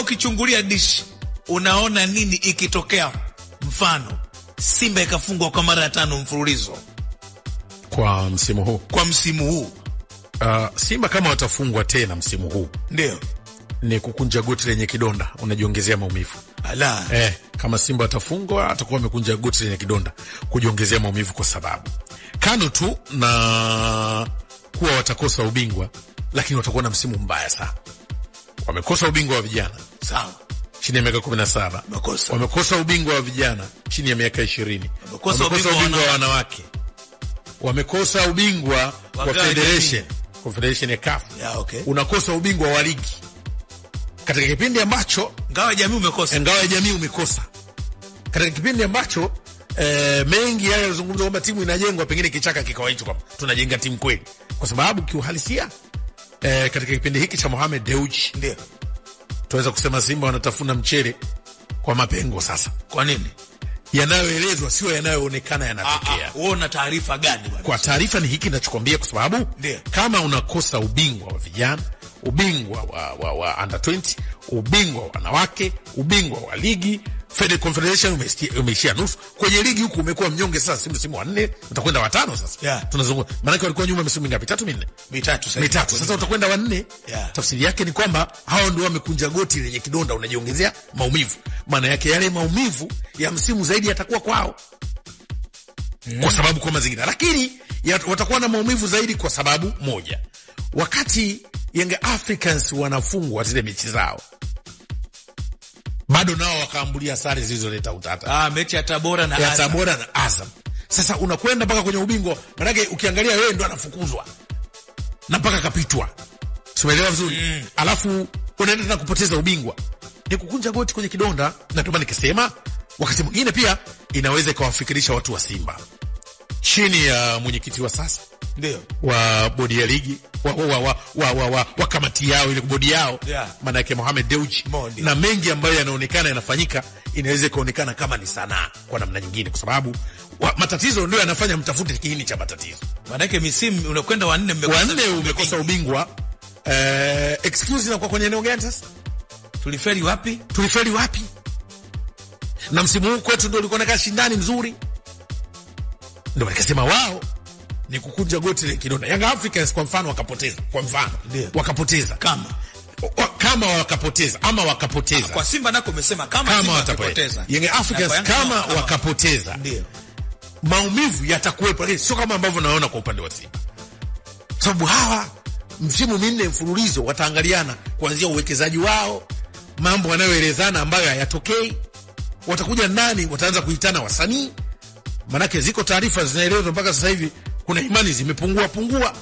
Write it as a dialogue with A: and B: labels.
A: ukichungulia dishi unaona nini ikitokea mfano Simba ikafungwa kwa mara ya 5 mfululizo
B: kwa msimu huu?
A: Kwa msimu huu
B: Simba kama watafungwa tena msimu huu,
A: ndio
B: ni kukunja goti lenye kidonda, unajiongezea maumivu.
A: Ala.
B: Kama Simba watafungwa atakuwa amekunja goti lenye kidonda, kujiongezea maumivu, kwa sababu kando tu na kuwa watakosa ubingwa, lakini watakuwa na msimu mbaya sana. Wamekosa ubingwa wa vijana,
A: sawa,
B: chini ya miaka 17. Wamekosa ubingwa wa vijana chini ya miaka 20. Wamekosa ubingwa wa wanawake. Wamekosa ubingwa wa Confederation ya CAF. Unakosa ubingwa wa ligi. Katika kipindi ambacho
A: ngao ya jamii umekosa.
B: Katika kipindi ambacho mengi yale yanazungumzwa kwamba timu inajengwa, pengine kichaka kikawa hicho kwamba tunajenga timu kweli. Kwa sababu kiuhalisia katika kipindi hiki cha Mohamed Dewji,
A: ndio
B: tunaweza kusema Simba wanatafuna mchele kwa mapengo sasa.
A: Kwa nini?
B: Yanayoelezwa sio yanayoonekana yanatokea.
A: Wewe una taarifa gani bwana?
B: Kwa taarifa ni hiki ninachokuambia, kwa sababu kama unakosa ubingwa wa vijana, ubingwa wa under 20, ubingwa wa wanawake, ubingwa wa ligi, Confederation umeishia nusu. Kwenye ligi huku umekuwa mnyonge sasa, msimu wa 4 utakwenda wa 5 sasa. Tunazungumza maana walikuwa nyuma msimu mingapi? 3 4? Mitatu. Sasa utakwenda wa 4. Tafsiri yake ni kwamba hao ndio wamekunja goti lenye kidonda, unajiongezea maumivu. Maana yake yale maumivu ya msimu zaidi yatakuwa kwao. Kwa sababu kwa mazingira. Lakini watakuwa na maumivu zaidi kwa sababu moja. Wakati Young Africans wanafungwa zile mechi zao, bado nao wakaambulia sare zilizoleta utata.
A: Mechi ya Tabora na
B: Azam. Sasa unakwenda mpaka kwenye ubingwa, maana ukiangalia wewe ndo anafukuzwa na mpaka kapitwa. Umeelewa vizuri? Alafu unaenda tena kupoteza ubingwa. Ni kukunja goti kwenye kidonda. Na ndio maana nikisema wakati mwingine pia inaweza ikawafikirisha watu wa Simba chini ya mwenyekiti wa sasa,
A: ndio
B: wa bodi ya ligi, wa kamati yao, ile bodi yao, maana yake Mohamed Dewji, na mengi ambayo yanaonekana yanafanyika, inaweza kuonekana kama ni sanaa kwa namna nyingine, kwa sababu matatizo ndio yanafanya mtafute kiini cha matatizo.
A: Maana yake misimu unakwenda wa
B: 4 umekosa ubingwa. Excuse na kwa kwenye eneo gani sasa?
A: Tulifeli wapi?
B: Na msimu huu kwetu ndio ulikuwa na shindani mzuri. Ndio nikasema wao ni kukunja goti ile kidonda. Young Africans kwa mfano wakapoteza. Wakapoteza. Kama wakapoteza ama wakapoteza.
A: Kwa Simba nako umesema kama watapoteza.
B: Young Africans kama wakapoteza.
A: Ndio.
B: Maumivu yatakuwepo, lakini sio kama ambavyo naona kwa upande wa Simba. Sababu hawa msimu 4 mfululizo wataangaliana kuanzia uwekezaji wao, mambo wanayoelezana ambayo hayatokei. Watakuja nani, wataanza kuitana wasanii. Manake ziko taarifa zinaelezwa mpaka sasa hivi kuna imani zimepungua.